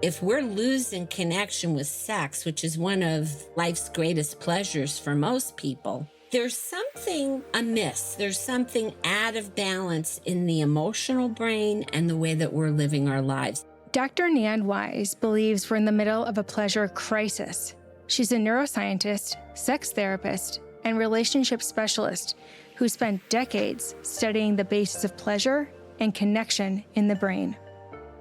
if we're losing connection with sex, which is one of life's greatest pleasures for most people, there's something amiss. There's something out of balance in the emotional brain and the way that we're living our lives. Dr. Nan Wise believes we're in the middle of a pleasure crisis. She's a neuroscientist, sex therapist, and relationship specialist who spent decades studying the basis of pleasure and connection in the brain.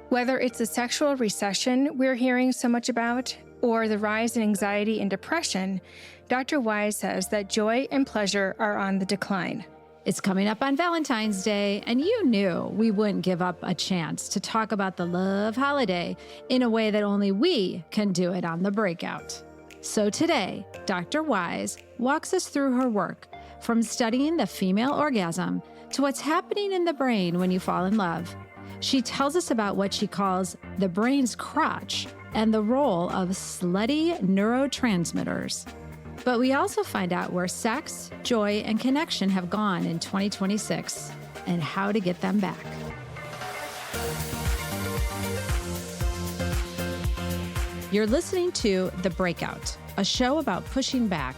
Whether it's the sexual recession we're hearing so much about, or the rise in anxiety and depression, Dr. Wise says that joy and pleasure are on the decline. It's coming up on Valentine's Day, and you knew we wouldn't give up a chance to talk about the love holiday in a way that only we can do it on the Breakout. So today, Dr. Wise walks us through her work, from studying the female orgasm to what's happening in the brain when you fall in love. She tells us about what she calls the brain's crotch and the role of slutty neurotransmitters. But we also find out where sex, joy, and connection have gone in 2026 and how to get them back. You're listening to The Breakout, a show about pushing back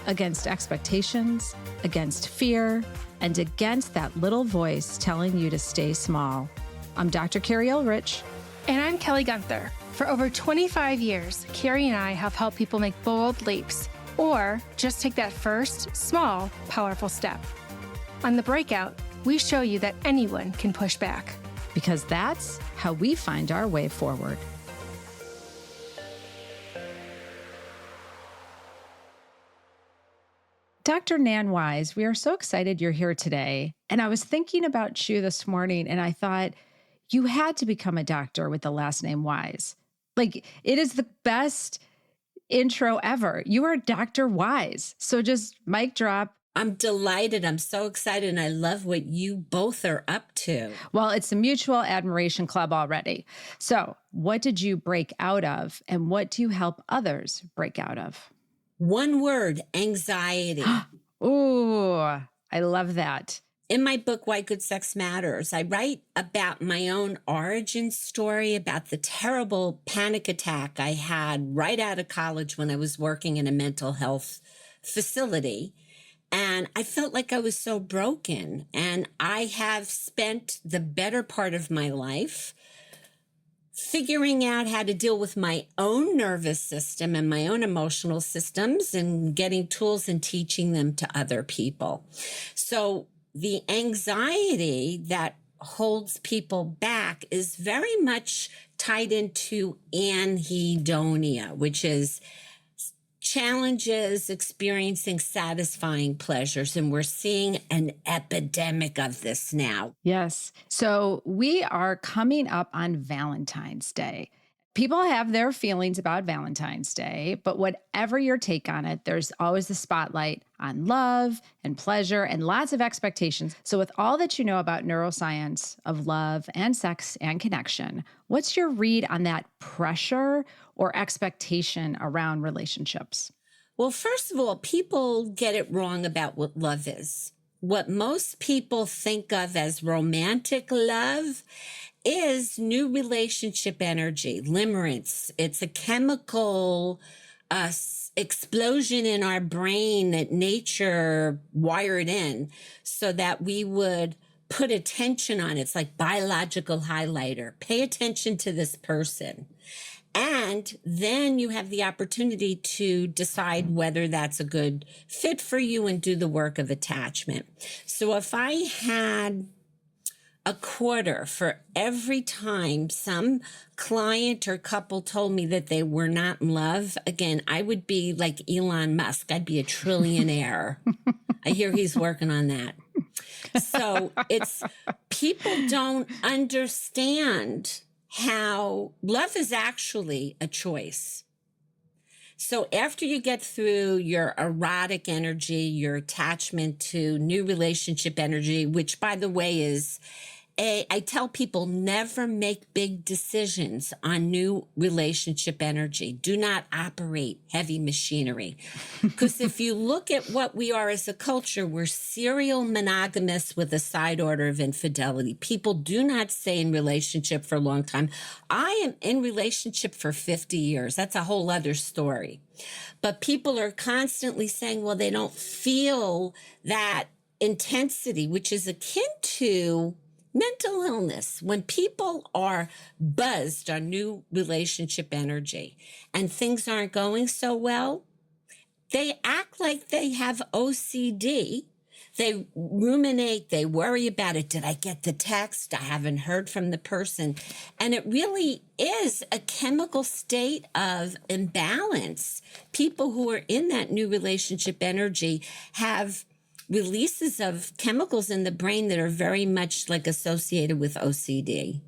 against expectations, against fear, and against that little voice telling you to stay small. I'm Dr. Carrie Ulrich. And I'm Kelly Gunther. For over 25 years, Carrie and I have helped people make bold leaps, or just take that first, small, powerful step. On The Breakout, we show you that anyone can push back. Because that's how we find our way forward. Dr. Nan Wise, we are so excited you're here today. And I was thinking about you this morning, and I thought you had to become a doctor with the last name Wise. Like, it is the best intro ever. You are Dr. Wise. So just mic drop. I'm delighted. I'm so excited. And I love what you both are up to. Well, it's a mutual admiration club already. So what did you break out of, and what do you help others break out of? One word, anxiety. Ooh, I love that. In my book, Why Good Sex Matters, I write about my own origin story, about the terrible panic attack I had right out of college when I was working in a mental health facility. And I felt like I was so broken. And I have spent the better part of my life figuring out how to deal with my own nervous system and my own emotional systems and getting tools and teaching them to other people. So the anxiety that holds people back is very much tied into anhedonia, which is challenges experiencing satisfying pleasures. And we're seeing an epidemic of this now. Yes. So we are coming up on Valentine's Day. People have their feelings about Valentine's Day, but whatever your take on it, there's always the spotlight on love and pleasure and lots of expectations. So with all that you know about neuroscience of love and sex and connection, what's your read on that pressure or expectation around relationships? Well, first of all, people get it wrong about what love is. What most people think of as romantic love is new relationship energy, limerence. It's a chemical explosion in our brain that nature wired in so that we would put attention on it. It's like biological highlighter. Pay attention to this person. And then you have the opportunity to decide whether that's a good fit for you and do the work of attachment. So if I had a quarter for every time some client or couple told me that they were not in love, again, I would be like Elon Musk. I'd be a trillionaire. I hear he's working on that. So it's people don't understand how love is actually a choice. So after you get through your erotic energy, your attachment to new relationship energy, which by the way is I tell people never make big decisions on new relationship energy. Do not operate heavy machinery. Because if you look at what we are as a culture, we're serial monogamous with a side order of infidelity. People do not stay in relationship for a long time. I am in relationship for 50 years. That's a whole other story. But people are constantly saying, well, they don't feel that intensity, which is akin to mental illness. When people are buzzed on new relationship energy and things aren't going so well, they act like they have OCD. They ruminate, they worry about it. Did I get the text? I haven't heard from the person. And it really is a chemical state of imbalance. People who are in that new relationship energy have releases of chemicals in the brain that are very much like associated with OCD.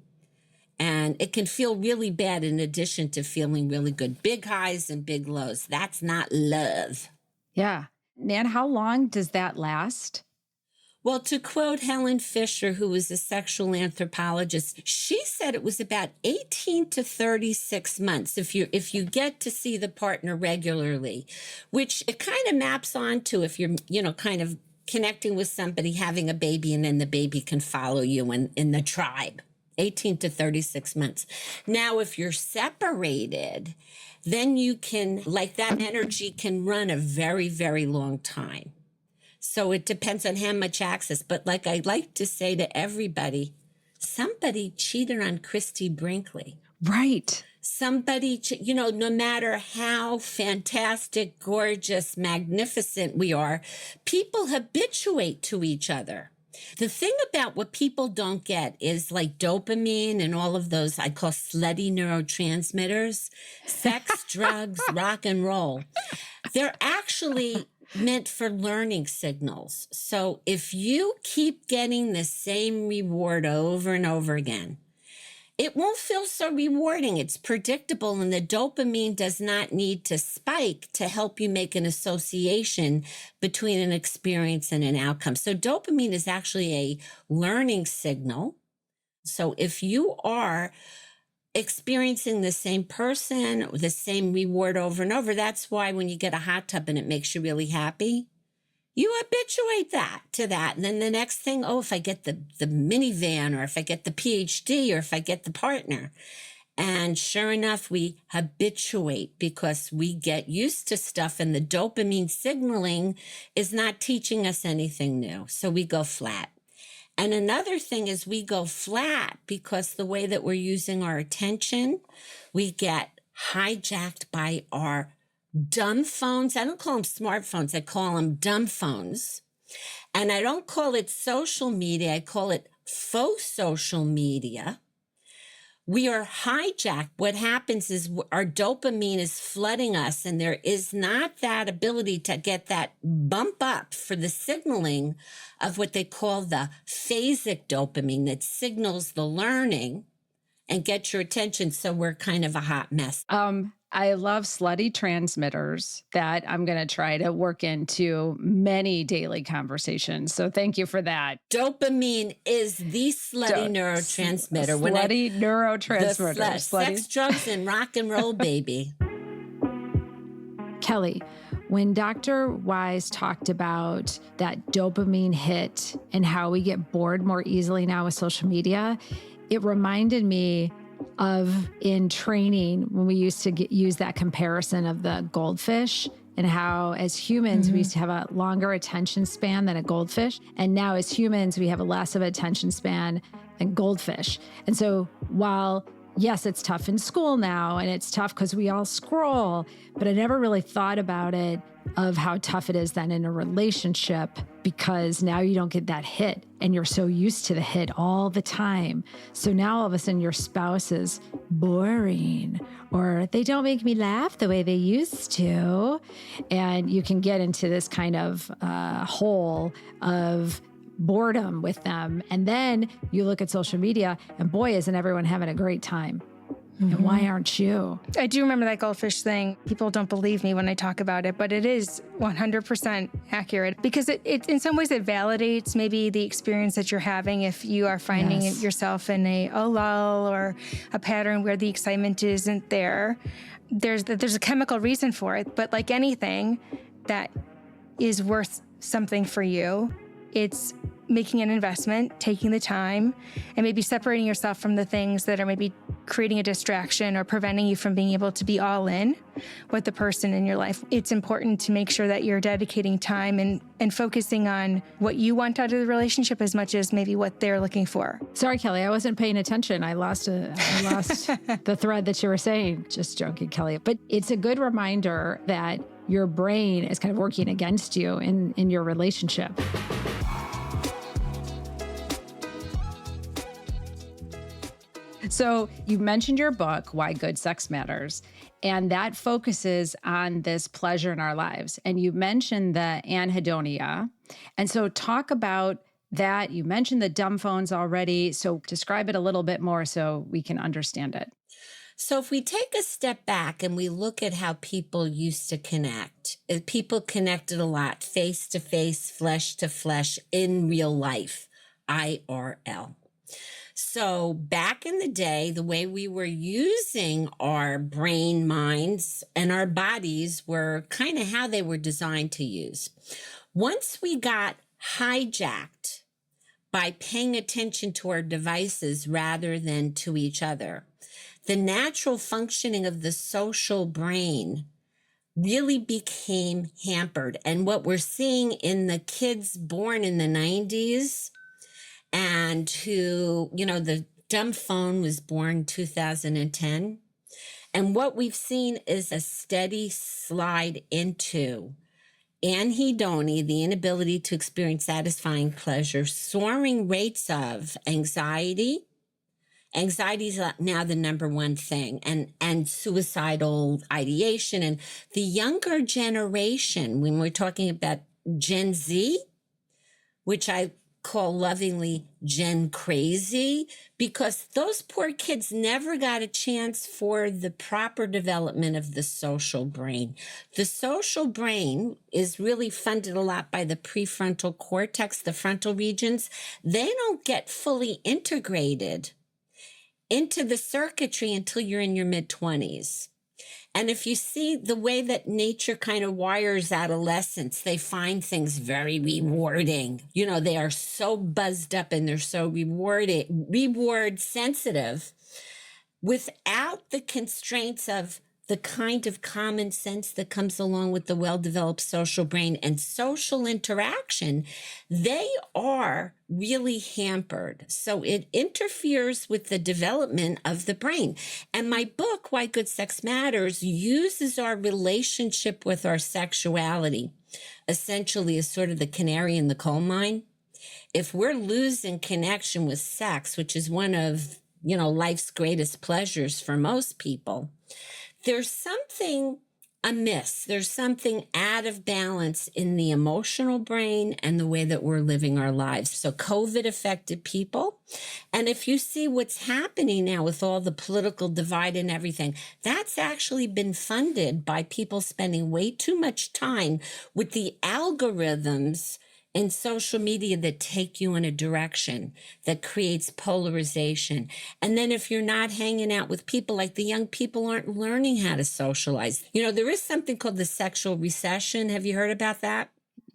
And it can feel really bad in addition to feeling really good. Big highs and big lows. That's not love. Yeah. Nan, how long does that last? Well, to quote Helen Fisher, who was a sexual anthropologist, she said it was about 18 to 36 months if you get to see the partner regularly, which it kind of maps onto if you're, kind of connecting with somebody, having a baby, and then the baby can follow you in the tribe. 18 to 36 months. Now, if you're separated, then you can, like that energy can run a very, very long time. So it depends on how much access. But like I like to say to everybody, somebody cheated on Christy Brinkley. Right. Somebody, no matter how fantastic, gorgeous, magnificent we are, people habituate to each other. The thing about what people don't get is like dopamine and all of those I call slutty neurotransmitters, sex, drugs, rock and roll. They're actually meant for learning signals. So if you keep getting the same reward over and over again, it won't feel so rewarding. It's predictable, and the dopamine does not need to spike to help you make an association between an experience and an outcome. So dopamine is actually a learning signal. So if you are experiencing the same person, the same reward over and over, that's why when you get a hot tub and it makes you really happy, you habituate to that. And then the next thing, if I get the minivan, or if I get the PhD, or if I get the partner. And sure enough, we habituate because we get used to stuff, and the dopamine signaling is not teaching us anything new. So we go flat. And another thing is we go flat because the way that we're using our attention, we get hijacked by our dumb phones. I don't call them smartphones. I call them dumb phones. And I don't call it social media. I call it faux social media. We are hijacked. What happens is our dopamine is flooding us, and there is not that ability to get that bump up for the signaling of what they call the phasic dopamine that signals the learning and get your attention. So we're kind of a hot mess. I love slutty transmitters that I'm going to try to work into many daily conversations. So thank you for that. Dopamine is the slutty neurotransmitter. Slutty neurotransmitter. Sex, drugs, and rock and roll, baby. Kelly, when Dr. Wise talked about that dopamine hit and how we get bored more easily now with social media, it reminded me of in training when we used to use that comparison of the goldfish and how as humans we used to have a longer attention span than a goldfish. And now as humans, we have a less of an attention span than goldfish. And so while yes, it's tough in school now and it's tough because we all scroll, but I never really thought about it of how tough it is then in a relationship because now you don't get that hit and you're so used to the hit all the time. So now all of a sudden your spouse is boring or they don't make me laugh the way they used to. And you can get into this kind of hole of boredom with them. And then you look at social media and boy, isn't everyone having a great time. And why aren't you? I do remember that goldfish thing. People don't believe me when I talk about it, but it is 100% accurate because it in some ways it validates maybe the experience that you're having if you are finding yourself in a lull or a pattern where the excitement isn't there. There's a chemical reason for it, but like anything that is worth something for you, it's making an investment, taking the time, and maybe separating yourself from the things that are maybe creating a distraction or preventing you from being able to be all in with the person in your life. It's important to make sure that you're dedicating time and focusing on what you want out of the relationship as much as maybe what they're looking for. Sorry, Kelly, I wasn't paying attention. I lost the thread that you were saying. Just joking, Kelly. But it's a good reminder that your brain is kind of working against you in your relationship. So you mentioned your book, Why Good Sex Matters, and that focuses on this pleasure in our lives. And you mentioned the anhedonia. And so talk about that. You mentioned the dumb phones already. So describe it a little bit more so we can understand it. So if we take a step back and we look at how people used to connect, people connected a lot, face to face, flesh to flesh, in real life, IRL. So back in the day, the way we were using our brain, minds, and our bodies were kind of how they were designed to use. Once we got hijacked by paying attention to our devices rather than to each other, the natural functioning of the social brain really became hampered. And what we're seeing in the kids born in the 90s and who, the dumb phone was born 2010. And what we've seen is a steady slide into anhedonia, the inability to experience satisfying pleasure, soaring rates of anxiety. Anxiety is now the number one thing, and suicidal ideation. And the younger generation, when we're talking about Gen Z, which I call lovingly Gen Crazy, because those poor kids never got a chance for the proper development of the social brain. The social brain is really funded a lot by the prefrontal cortex, the frontal regions. They don't get fully integrated into the circuitry until you're in your mid-20s. And if you see the way that nature kind of wires adolescents, they find things very rewarding. They are so buzzed up and they're so reward sensitive without the constraints of the kind of common sense that comes along with the well-developed social brain and social interaction. They are really hampered. So it interferes with the development of the brain. And my book, Why Good Sex Matters, uses our relationship with our sexuality essentially as sort of the canary in the coal mine. If we're losing connection with sex, which is one of, life's greatest pleasures for most people, there's something amiss. There's something out of balance in the emotional brain and the way that we're living our lives. So COVID affected people. And if you see what's happening now with all the political divide and everything, that's actually been funded by people spending way too much time with the algorithms in social media that take you in a direction that creates polarization. And then if you're not hanging out with people, like the young people aren't learning how to socialize. There is something called the sexual recession. Have you heard about that?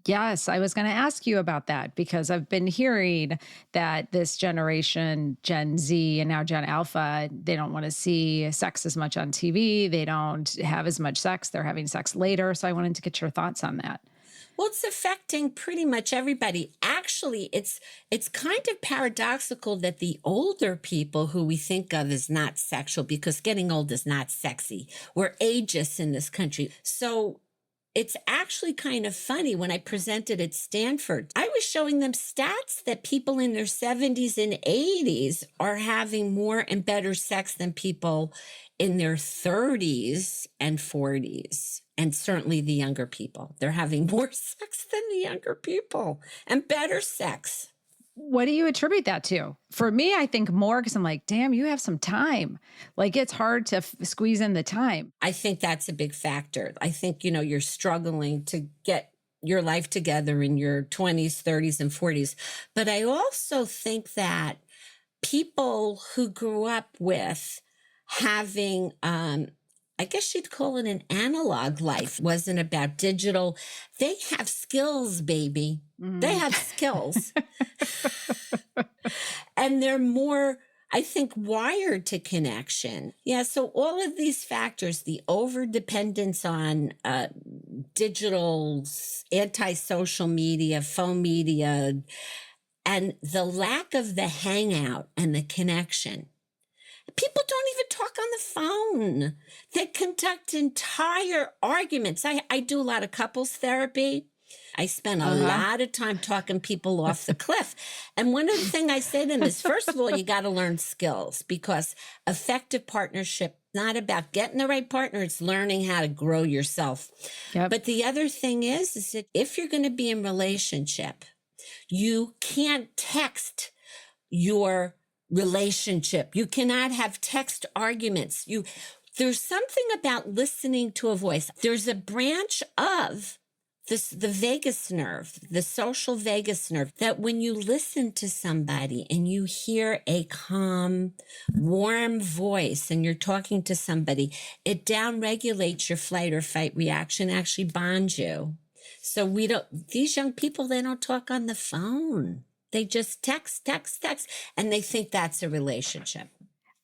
Yes, I was going to ask you about that because I've been hearing that this generation, Gen Z and now Gen Alpha, they don't want to see sex as much on TV. They don't have as much sex. They're having sex later. So I wanted to get your thoughts on that. Well, it's affecting pretty much everybody. Actually, it's kind of paradoxical that the older people who we think of as not sexual, because getting old is not sexy. We're ageist in this country. So it's actually kind of funny. When I presented at Stanford, I was showing them stats that people in their 70s and 80s are having more and better sex than people in their 30s and 40s. And certainly the younger people. They're having more sex than the younger people and better sex. What do you attribute that to? For me, I think more because I'm like, damn, you have some time. Like it's hard to squeeze in the time. I think that's a big factor. I think, you're struggling to get your life together in your 20s, 30s, and 40s. But I also think that people who grew up with having, I guess you'd call it an analog life, wasn't about digital. They have skills, baby. They have skills. And they're more, I think, wired to connection. Yeah, so all of these factors, the over-dependence on digital, anti-social media, phone media, and the lack of the hangout and the connection. People don't even talk on the phone. They conduct entire arguments. I do a lot of couples therapy. I spend a lot of time talking people off the cliff. And one of the things I say to them is, first of all, you got to learn skills, because effective partnership, not about getting the right partner, it's learning how to grow yourself. Yep. But the other thing is that if you're going to be in relationship, you can't text your relationship. You cannot have text arguments. There's something about listening to a voice. There's a branch of the vagus nerve, the social vagus nerve, that when you listen to somebody and you hear a calm, warm voice and you're talking to somebody, it downregulates your flight or fight reaction, actually bonds you. So these young people, they don't talk on the phone. They just text, and they think that's a relationship.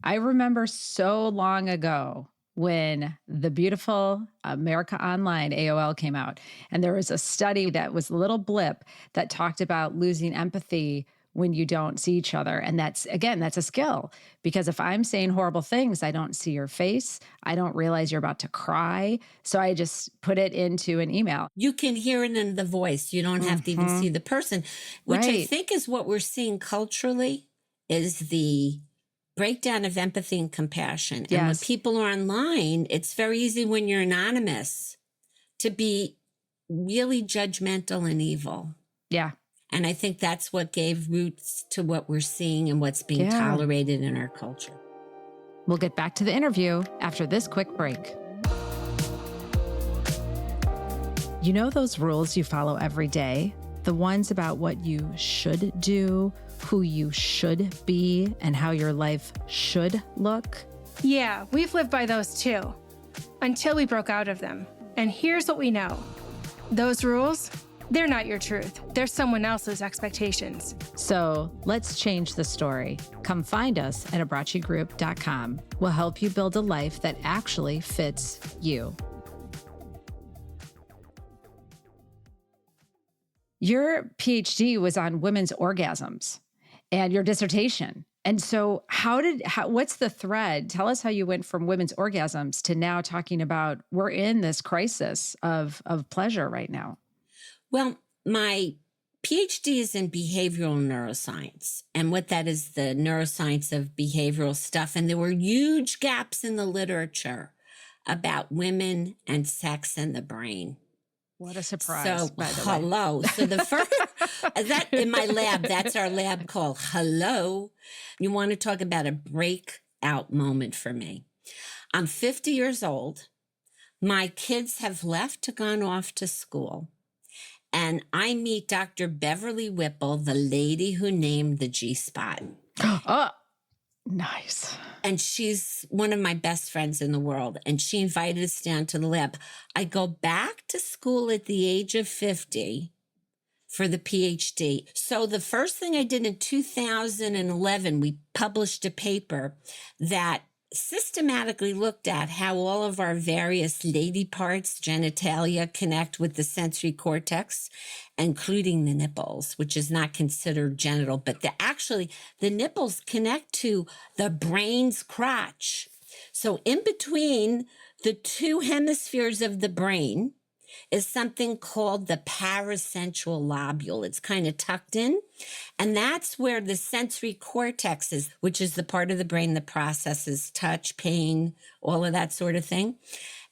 I remember so long ago when the beautiful America Online, AOL, came out. And there was a study that was a little blip that talked about losing empathy when you don't see each other. And that's a skill. Because if I'm saying horrible things, I don't see your face. I don't realize you're about to cry. So I just put it into an email. You can hear it in the voice. You don't have to even see the person, which I think is what we're seeing culturally, is the breakdown of empathy and compassion. And when people are online, it's very easy when you're anonymous to be really judgmental and evil. Yeah. And I think that's what gave roots to what we're seeing and what's being tolerated in our culture. We'll get back to the interview after this quick break. You know those rules you follow every day? The ones about what you should do, who you should be, and how your life should look? Yeah, we've lived by those too, until we broke out of them. And here's what we know. Those rules, they're not your truth. They're someone else's expectations. So let's change the story. Come find us at abrachigroup.com. We'll help you build a life that actually fits you. Your PhD was on women's orgasms and your dissertation. And so what's the thread? Tell us how you went from women's orgasms to now talking about we're in this crisis of pleasure right now. Well, my PhD is in behavioral neuroscience. And what that is, the neuroscience of behavioral stuff. And there were huge gaps in the literature about women and sex and the brain. What a surprise. So, hello. So the first, that in my lab, that's our lab call, hello. You want to talk about a breakout moment for me. I'm 50 years old. My kids have left to gone off to school. And I meet Dr. Beverly Whipple, the lady who named the G-spot. Oh, nice. And she's one of my best friends in the world. And she invited us down to the lab. I go back to school at the age of 50 for the PhD. So the first thing I did in 2011, we published a paper that systematically looked at how all of our various lady parts, genitalia, connect with the sensory cortex, including the nipples, which is not considered genital, but the nipples connect to the brain's crotch. So in between the two hemispheres of the brain is something called the parasensual lobule. It's kind of tucked in, and that's where the sensory cortex is, which is the part of the brain that processes touch, pain, all of that sort of thing.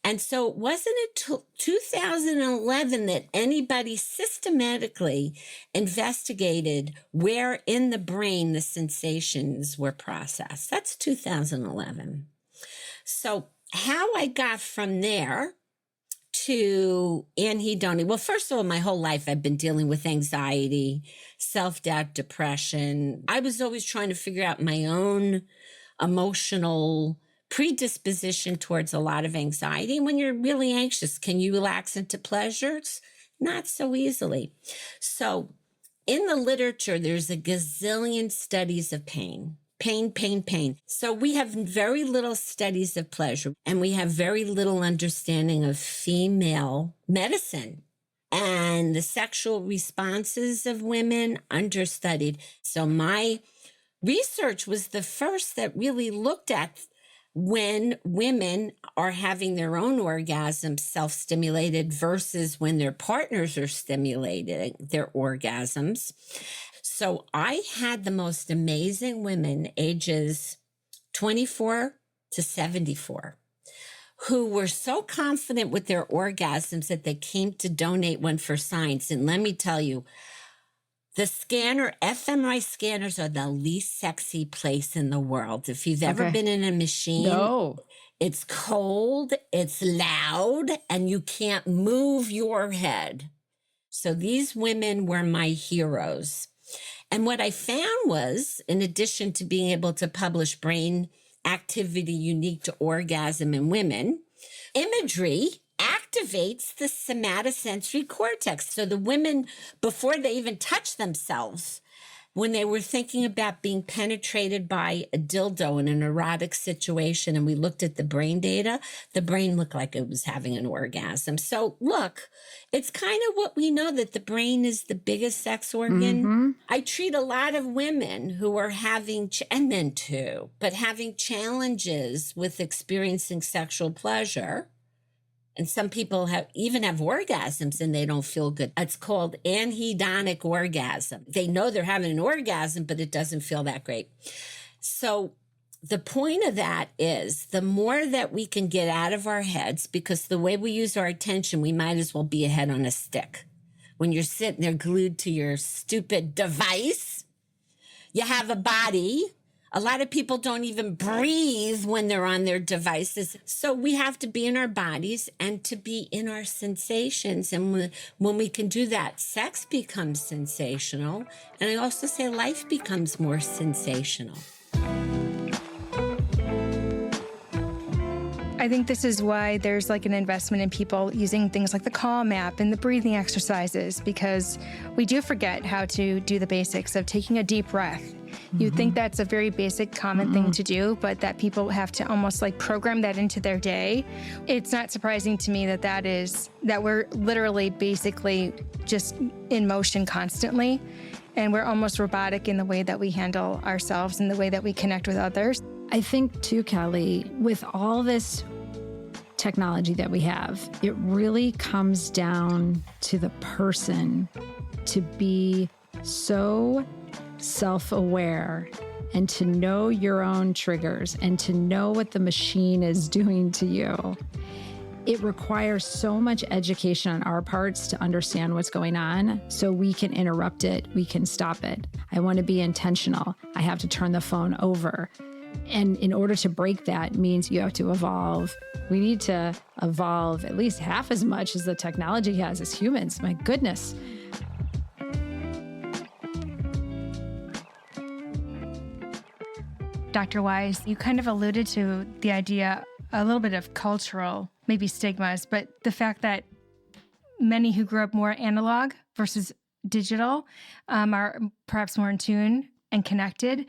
And so it wasn't until 2011 that anybody systematically investigated where in the brain the sensations were processed. That's 2011. So how I got from there to anhedonia. Well, first of all, my whole life I've been dealing with anxiety, self-doubt, depression. I was always trying to figure out my own emotional predisposition towards a lot of anxiety. And when you're really anxious, can you relax into pleasures? Not so easily. So in the literature, there's a gazillion studies of pain. Pain, pain, pain. So we have very little studies of pleasure, and we have very little understanding of female medicine and the sexual responses of women understudied. So my research was the first that really looked at when women are having their own orgasms self-stimulated versus when their partners are stimulating their orgasms. So I had the most amazing women ages 24 to 74 who were so confident with their orgasms that they came to donate one for science. And let me tell you, the fMRI scanners are the least sexy place in the world. If you've ever been in a machine, it's cold, it's loud, and you can't move your head. So these women were my heroes. And what I found was, in addition to being able to publish brain activity unique to orgasm in women, imagery activates the somatosensory cortex. So the women, before they even touch themselves, when they were thinking about being penetrated by a dildo in an erotic situation, and we looked at the brain data, the brain looked like it was having an orgasm. So look, it's kind of what we know, that the brain is the biggest sex organ. Mm-hmm. I treat a lot of women who are having, and men too, but having challenges with experiencing sexual pleasure. And some people even have orgasms and they don't feel good. It's called anhedonic orgasm. They know they're having an orgasm, but it doesn't feel that great. So the point of that is the more that we can get out of our heads, because the way we use our attention, we might as well be a head on a stick. When you're sitting there glued to your stupid device, you have a body. A lot of people don't even breathe when they're on their devices. So we have to be in our bodies and to be in our sensations. And when we can do that, sex becomes sensational. And I also say life becomes more sensational. I think this is why there's like an investment in people using things like the Calm app and the breathing exercises, because we do forget how to do the basics of taking a deep breath. You'd think that's a very basic, common thing to do, but that people have to almost like program that into their day. It's not surprising to me that we're literally basically just in motion constantly, and we're almost robotic in the way that we handle ourselves and the way that we connect with others. I think too, Kelly, with all this technology that we have, it really comes down to the person to be so self-aware and to know your own triggers and to know what the machine is doing to you. It requires so much education on our parts to understand what's going on so we can interrupt it, we can stop it. I want to be intentional. I have to turn the phone over. And in order to break that means you have to evolve. We need to evolve at least half as much as the technology has as humans. My goodness. Dr. Wise, you kind of alluded to the idea, a little bit of cultural, maybe stigmas, but the fact that many who grew up more analog versus digital are perhaps more in tune and connected.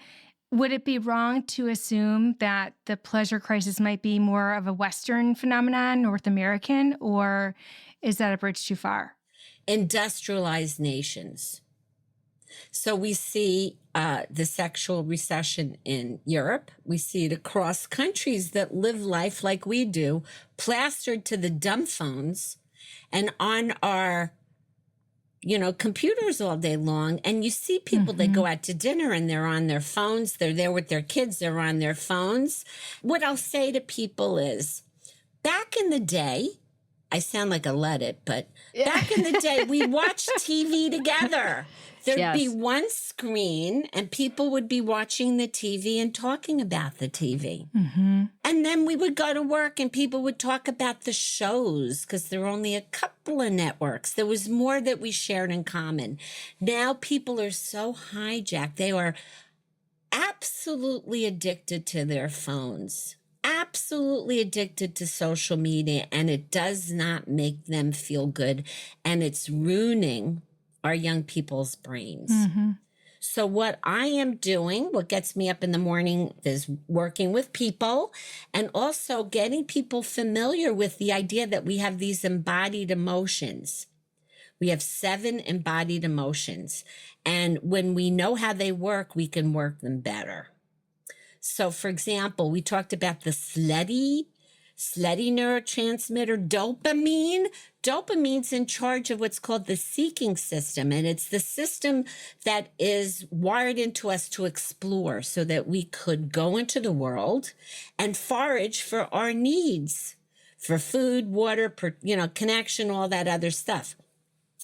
Would it be wrong to assume that the pleasure crisis might be more of a Western phenomenon, North American, or is that a bridge too far? Industrialized nations. So we see the sexual recession in Europe. We see it across countries that live life like we do, plastered to the dumb phones and on our computers all day long. And you see people that go out to dinner and they're on their phones. They're there with their kids. They're on their phones. What I'll say to people is, back in the day, I sound like a let it, but back in the day, we watched TV together. There'd be one screen and people would be watching the TV and talking about the TV. And then we would go to work and people would talk about the shows because there were only a couple of networks. There was more that we shared in common. Now people are so hijacked. They are absolutely addicted to their phones, absolutely addicted to social media, and it does not make them feel good. And it's ruining our young people's brains. So what I am doing, what gets me up in the morning, is working with people and also getting people familiar with the idea that we have these embodied emotions. We have 7 embodied emotions. And when we know how they work, we can work them better. So for example, we talked about the slutty neurotransmitter, dopamine. Dopamine's in charge of what's called the seeking system. And it's the system that is wired into us to explore so that we could go into the world and forage for our needs, for food, water, connection, all that other stuff.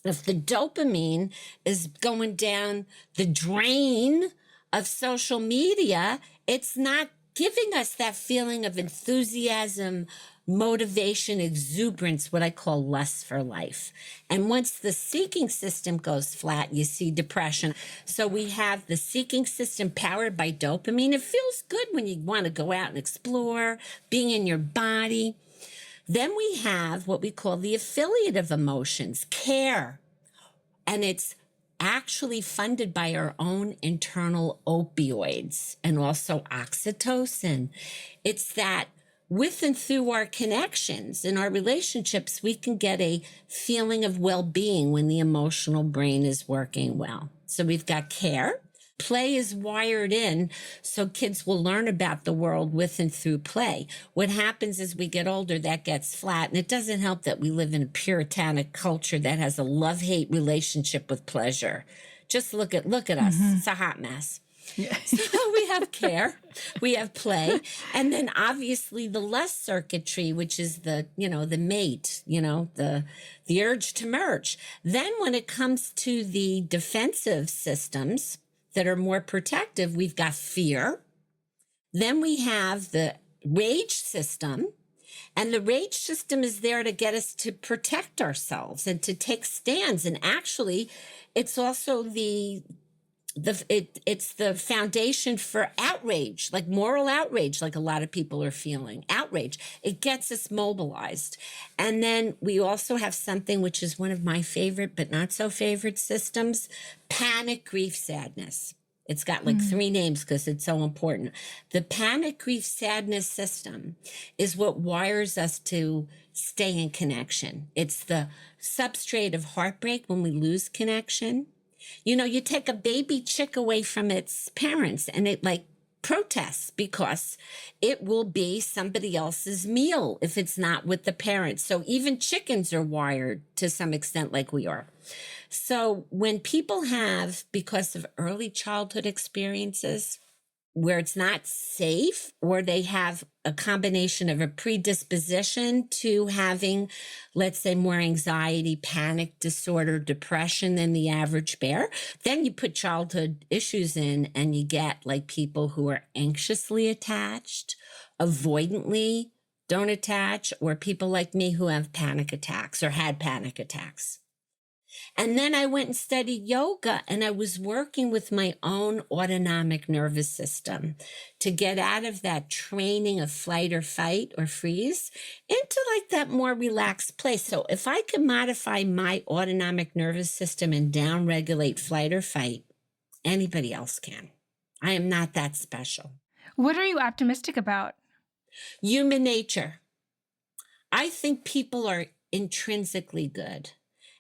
If the dopamine is going down the drain of social media, it's not giving us that feeling of enthusiasm, motivation, exuberance, what I call lust for life. And once the seeking system goes flat, you see depression. So we have the seeking system powered by dopamine. It feels good when you want to go out and explore, being in your body. Then we have what we call the affiliative emotions, care. And it's actually funded by our own internal opioids and also oxytocin. It's that with and through our connections in our relationships, we can get a feeling of well-being when the emotional brain is working well. So we've got care. Play is wired in so kids will learn about the world with and through play. What happens as we get older, that gets flat. And it doesn't help that we live in a puritanic culture that has a love-hate relationship with pleasure. Just look at us. It's a hot mess. Yeah. So we have care, we have play, and then obviously the lust circuitry, which is the mate, the urge to merge. Then when it comes to the defensive systems that are more protective, we've got fear. Then we have the rage system, and the rage system is there to get us to protect ourselves and to take stands. And actually, it's also it's the foundation for outrage, like moral outrage, like a lot of people are feeling. Outrage. It gets us mobilized. And then we also have something which is one of my favorite but not so favorite systems, panic, grief, sadness. It's got like 3 names because it's so important. The panic, grief, sadness system is what wires us to stay in connection. It's the substrate of heartbreak when we lose connection. You take a baby chick away from its parents and it protests because it will be somebody else's meal if it's not with the parents. So even chickens are wired to some extent like we are. So when people have, because of early childhood experiences where it's not safe, or they have a combination of a predisposition to having, let's say, more anxiety, panic disorder, depression than the average bear, then you put childhood issues in and you get people who are anxiously attached, avoidantly don't attach, or people like me who have panic attacks or had panic attacks. And then I went and studied yoga, and I was working with my own autonomic nervous system to get out of that training of flight or fight or freeze into that more relaxed place. So if I can modify my autonomic nervous system and downregulate flight or fight, anybody else can. I am not that special. What are you optimistic about? Human nature. I think people are intrinsically good.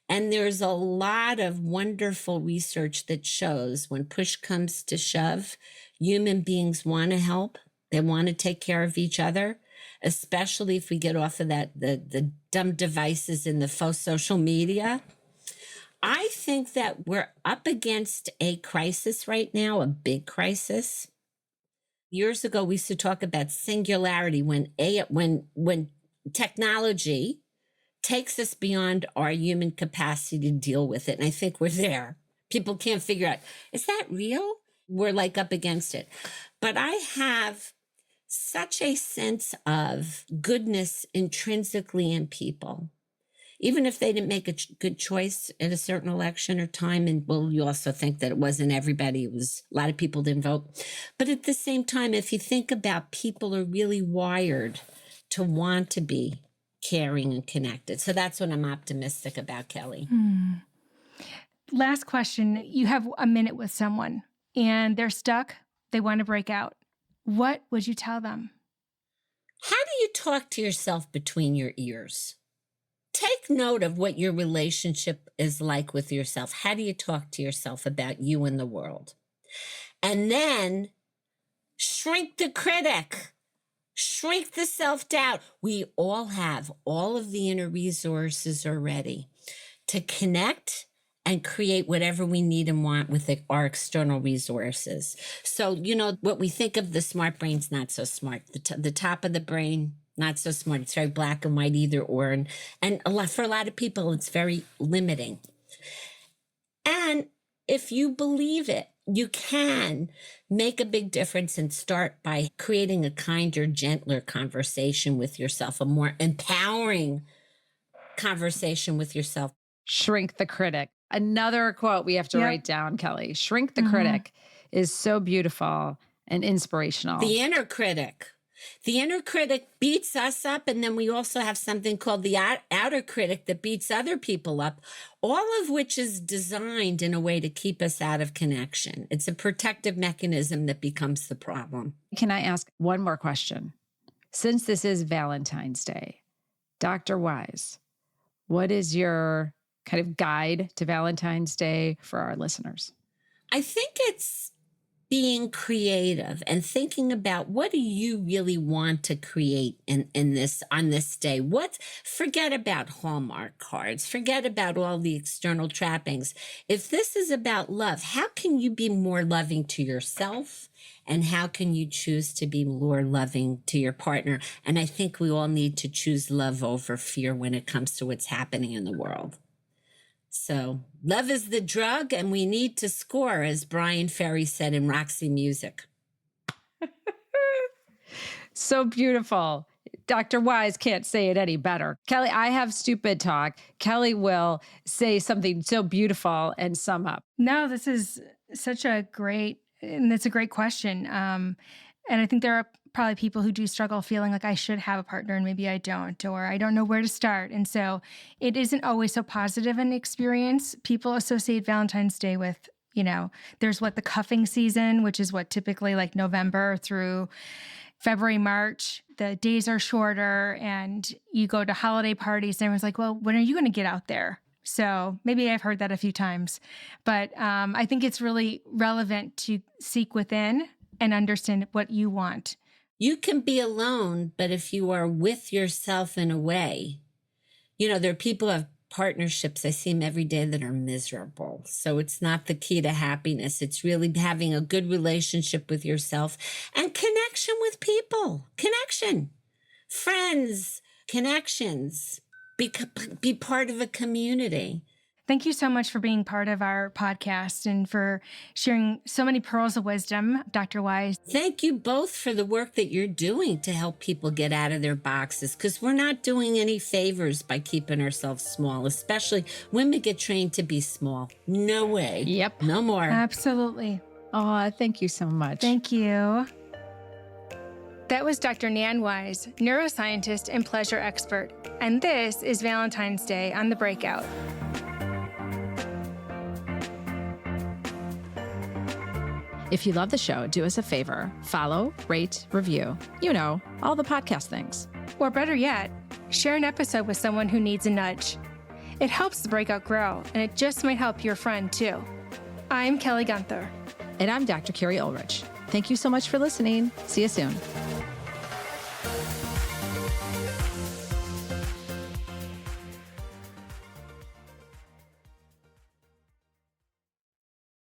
And there's a lot of wonderful research that shows when push comes to shove, human beings want to help. They want to take care of each other. especially if we get off of the dumb devices in the faux social media. I think that we're up against a crisis right now, a big crisis. Years ago, we used to talk about singularity when technology takes us beyond our human capacity to deal with it. And I think we're there. People can't figure out, is that real? We're like up against it. But I have such a sense of goodness intrinsically in people. Even if they didn't make a good choice at a certain election or time, and well, you also think that it wasn't everybody, it was a lot of people didn't vote. But at the same time, if you think about people are really wired to want to be caring and connected. So that's what I'm optimistic about, Kelly. Last question. You have a minute with someone and they're stuck. They want to break out. What would you tell them? How do you talk to yourself between your ears? Take note of what your relationship is like with yourself. How do you talk to yourself about you and the world? And then shrink the critic, shrink the self-doubt. We all have all of the inner resources already to connect and create whatever we need and want with our external resources. So, what we think of the smart brain's not so smart. The top of the brain, not so smart. It's very black and white, either or. And for a lot of people, it's very limiting. And if you believe it, you can make a big difference and start by creating a kinder, gentler conversation with yourself, a more empowering conversation with yourself. Shrink the critic. Another quote we have to write down, Kelly. Shrink the critic is so beautiful and inspirational. The inner critic. The inner critic beats us up, and then we also have something called the outer critic that beats other people up, all of which is designed in a way to keep us out of connection. It's a protective mechanism that becomes the problem. Can I ask one more question? Since this is Valentine's Day, Dr. Wise, what is your kind of guide to Valentine's Day for our listeners? I think it's being creative and thinking about what do you really want to create on this day. Forget about Hallmark cards, forget about all the external trappings. If this is about love, how can you be more loving to yourself? And how can you choose to be more loving to your partner? And I think we all need to choose love over fear when it comes to what's happening in the world. So love is the drug, and we need to score, as Brian Ferry said in Roxy Music. So beautiful. Dr. Wise can't say it any better. Kelly, I have stupid talk. Kelly will say something so beautiful and sum up. No, this is such a great, and it's a great question. And I think there are probably people who do struggle feeling like I should have a partner and maybe I don't, or I don't know where to start. And so it isn't always so positive an experience. People associate Valentine's Day with, there's the cuffing season, which is what typically like November through February, March, the days are shorter and you go to holiday parties and everyone's like, well, when are you going to get out there? So maybe I've heard that a few times, but I think it's really relevant to seek within and understand what you want. You can be alone, but if you are with yourself in a way, there are people who have partnerships, I see them every day, that are miserable. So it's not the key to happiness. It's really having a good relationship with yourself and connection with people, friends, connections, be part of a community. Thank you so much for being part of our podcast and for sharing so many pearls of wisdom, Dr. Wise. Thank you both for the work that you're doing to help people get out of their boxes, because we're not doing any favors by keeping ourselves small, especially women get trained to be small. No way. Yep. No more. Absolutely. Oh, thank you so much. Thank you. That was Dr. Nan Wise, neuroscientist and pleasure expert. And this is Valentine's Day on The Breakout. If you love the show, do us a favor. Follow, rate, review. All the podcast things. Or better yet, share an episode with someone who needs a nudge. It helps The Breakout grow, and it just might help your friend too. I'm Kelly Gunther. And I'm Dr. Carrie Ulrich. Thank you so much for listening. See you soon.